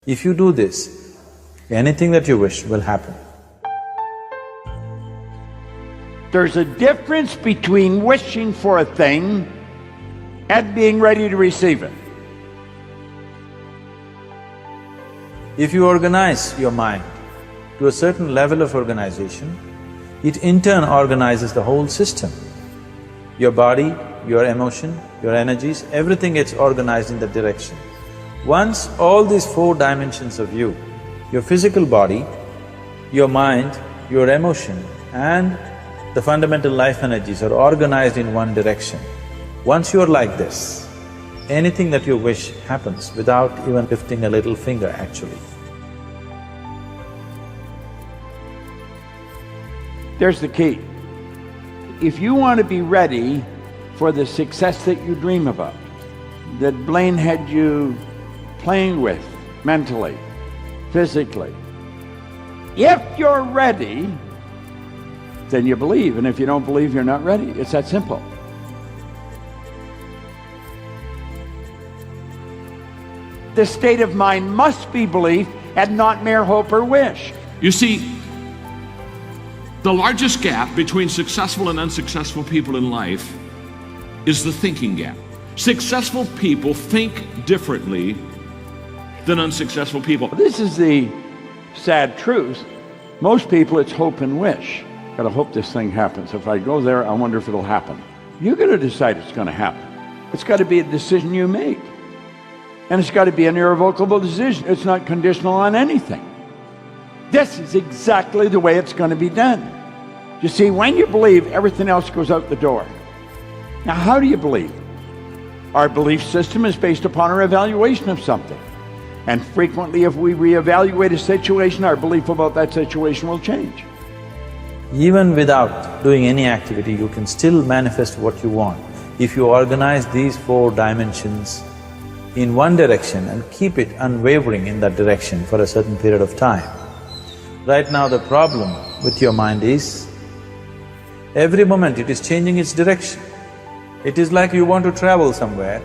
If you do this, anything that you wish will happen. There's a difference between wishing for a thing and being ready to receive it. If you organize your mind to a certain level of organization, it in turn organizes the whole system. Your body, your emotion, your energies, everything gets organized in that direction. Once all these four dimensions of you, your physical body, your mind, your emotion and the fundamental life energies are organized in one direction, once you're like this, anything that you wish happens without even lifting a little finger actually. There's the key. If you want to be ready for the success that you dream about, that Blaine had you playing with mentally, physically, if you're ready, then you believe, and if you don't believe, you're not ready. It's that simple. The state of mind must be belief and not mere hope or wish. You see, the largest gap between successful and unsuccessful people in life is the thinking gap. Successful people think differently than unsuccessful people. This is the sad truth. Most people, it's hope and wish. Gotta hope this thing happens. If I go there, I wonder if it'll happen. You gotta decide it's gonna happen. It's gotta be a decision you make. And it's gotta be an irrevocable decision. It's not conditional on anything. This is exactly the way it's gonna be done. You see, when you believe, everything else goes out the door. Now, how do you believe? Our belief system is based upon our evaluation of something. And frequently, if we reevaluate a situation, our belief about that situation will change. Even without doing any activity, you can still manifest what you want if you organize these four dimensions in one direction and keep it unwavering in that direction for a certain period of time. Right now the problem with your mind is, every moment it is changing its direction. It is like you want to travel somewhere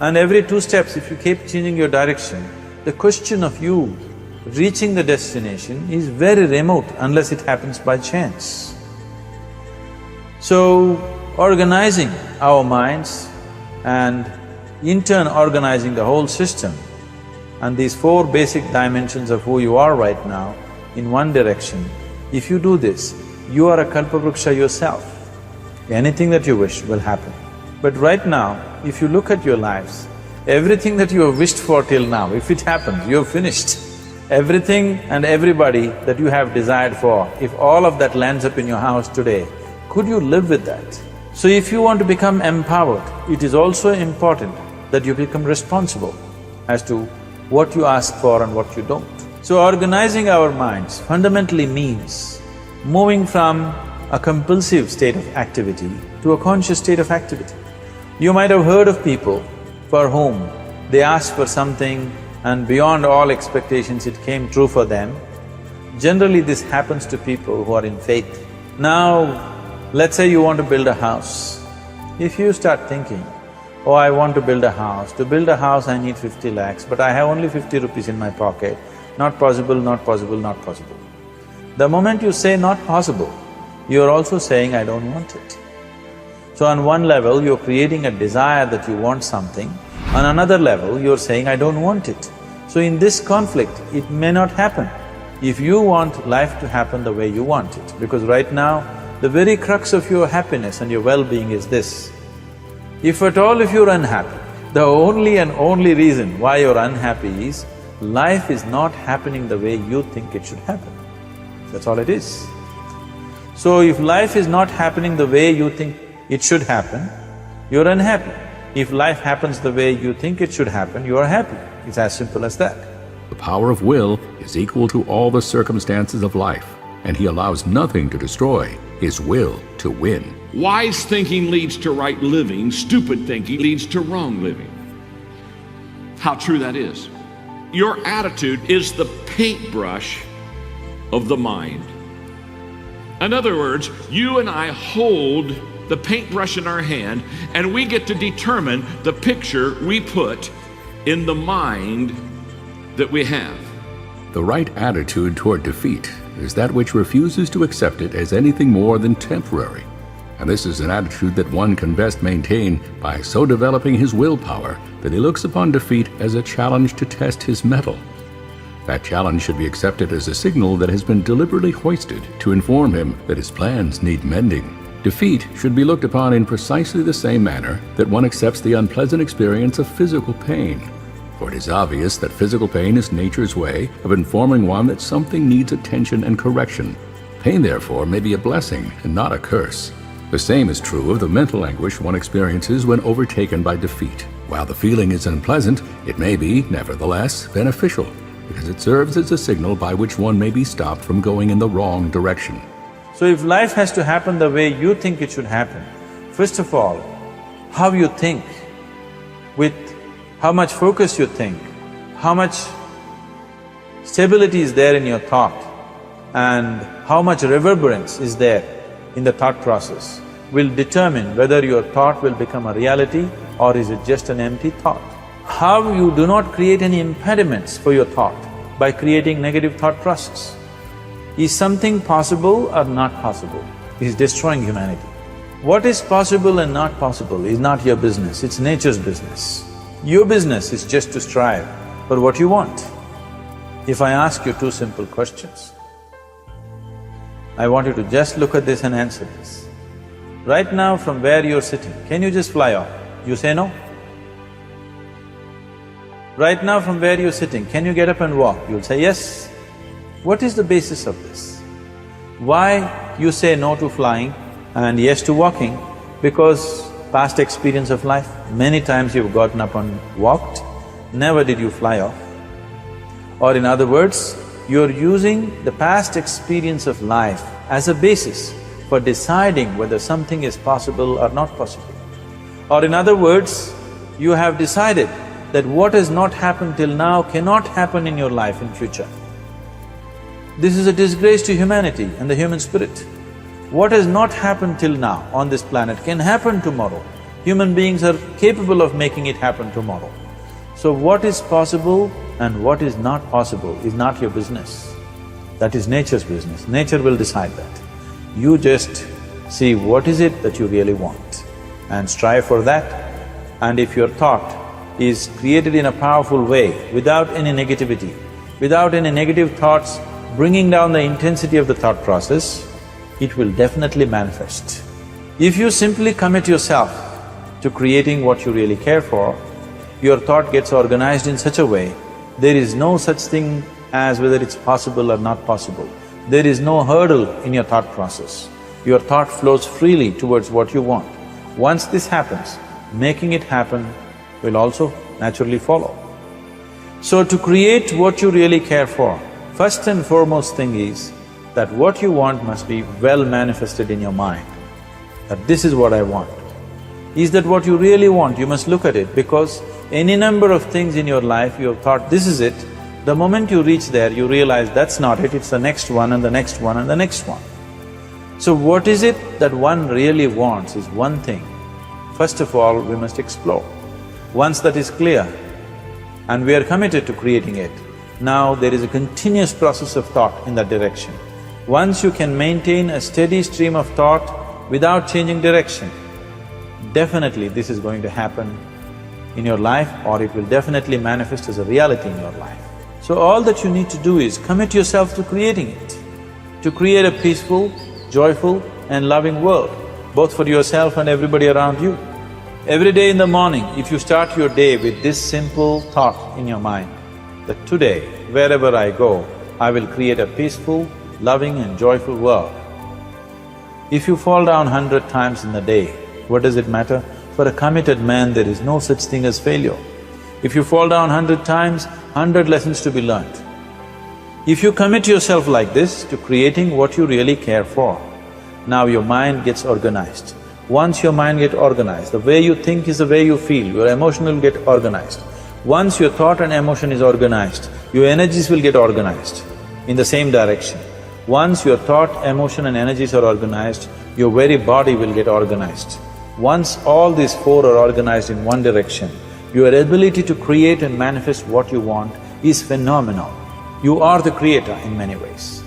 and every 2 steps if you keep changing your direction, the question of you reaching the destination is very remote unless it happens by chance. So, organizing our minds and in turn organizing the whole system and these 4 basic dimensions of who you are right now in one direction, if you do this, you are a Kalpavruksha yourself. Anything that you wish will happen. But right now, if you look at your lives, everything that you have wished for till now, if it happens, you have finished. Everything and everybody that you have desired for, if all of that lands up in your house today, could you live with that? So if you want to become empowered, it is also important that you become responsible as to what you ask for and what you don't. So organizing our minds fundamentally means moving from a compulsive state of activity to a conscious state of activity. You might have heard of people for whom they asked for something and beyond all expectations it came true for them. Generally this happens to people who are in faith. Now, let's say you want to build a house. If you start thinking, oh, I want to build a house. To build a house I need 50 lakhs, but I have only 50 rupees in my pocket. Not possible, not possible, not possible. The moment you say not possible, you're also saying, I don't want it. So on one level, you're creating a desire that you want something, on another level, you're saying, I don't want it. So in this conflict, it may not happen if you want life to happen the way you want it. Because right now, the very crux of your happiness and your well-being is this. If at all if you're unhappy, the only and only reason why you're unhappy is life is not happening the way you think it should happen. That's all it is. So if life is not happening the way you think it should happen, you're unhappy. If life happens the way you think it should happen, you are happy. It's as simple as that. The power of will is equal to all the circumstances of life, and he allows nothing to destroy his will to win. Wise thinking leads to right living, stupid thinking leads to wrong living. How true that is. Your attitude is the paintbrush of the mind. In other words, you and I hold the paintbrush in our hand and we get to determine the picture we put in the mind that we have. The right attitude toward defeat is that which refuses to accept it as anything more than temporary. And this is an attitude that one can best maintain by so developing his willpower that he looks upon defeat as a challenge to test his mettle. That challenge should be accepted as a signal that has been deliberately hoisted to inform him that his plans need mending. Defeat should be looked upon in precisely the same manner that one accepts the unpleasant experience of physical pain. For it is obvious that physical pain is nature's way of informing one that something needs attention and correction. Pain, therefore, may be a blessing and not a curse. The same is true of the mental anguish one experiences when overtaken by defeat. While the feeling is unpleasant, it may be, nevertheless, beneficial, because it serves as a signal by which one may be stopped from going in the wrong direction. So if life has to happen the way you think it should happen, first of all, how you think, with how much focus you think, how much stability is there in your thought, and how much reverberance is there in the thought process will determine whether your thought will become a reality or is it just an empty thought. How you do not create any impediments for your thought by creating negative thought process. Is something possible or not possible? Is destroying humanity. What is possible and not possible is not your business, it's nature's business. Your business is just to strive for what you want. If I ask you two simple questions, I want you to just look at this and answer this. Right now from where you're sitting, can you just fly off? You say no. Right now from where you're sitting, can you get up and walk? You'll say yes. What is the basis of this? Why you say no to flying and yes to walking? Because past experience of life, many times you've gotten up and walked, never did you fly off. Or in other words, you're using the past experience of life as a basis for deciding whether something is possible or not possible. Or in other words, you have decided that what has not happened till now cannot happen in your life in future. This is a disgrace to humanity and the human spirit. What has not happened till now on this planet can happen tomorrow. Human beings are capable of making it happen tomorrow. So what is possible and what is not possible is not your business. That is nature's business. Nature will decide that. You just see what is it that you really want and strive for that. And if your thought is created in a powerful way, without any negativity, without any negative thoughts bringing down the intensity of the thought process, it will definitely manifest. If you simply commit yourself to creating what you really care for, your thought gets organized in such a way, there is no such thing as whether it's possible or not possible. There is no hurdle in your thought process. Your thought flows freely towards what you want. Once this happens, making it happen will also naturally follow. So to create what you really care for, first and foremost thing is that what you want must be well manifested in your mind, that this is what I want. Is that what you really want? You must look at it, because any number of things in your life you have thought, this is it. The moment you reach there, you realize that's not it, it's the next one and the next one and the next one. So what is it that one really wants is one thing. First of all, we must explore. Once that is clear and we are committed to creating it, now there is a continuous process of thought in that direction. Once you can maintain a steady stream of thought without changing direction, definitely this is going to happen in your life, or it will definitely manifest as a reality in your life. So all that you need to do is commit yourself to creating it, to create a peaceful, joyful and loving world, both for yourself and everybody around you. Every day in the morning, if you start your day with this simple thought in your mind, that today, wherever I go, I will create a peaceful, loving and joyful world. If you fall down 100 times in a day, what does it matter? For a committed man, there is no such thing as failure. If you fall down 100 times, 100 lessons to be learnt. If you commit yourself like this to creating what you really care for, now your mind gets organized. Once your mind gets organized, the way you think is the way you feel, your emotion will get organized. Once your thought and emotion is organized, your energies will get organized in the same direction. Once your thought, emotion and energies are organized, your very body will get organized. Once all these four are organized in one direction, your ability to create and manifest what you want is phenomenal. You are the creator in many ways.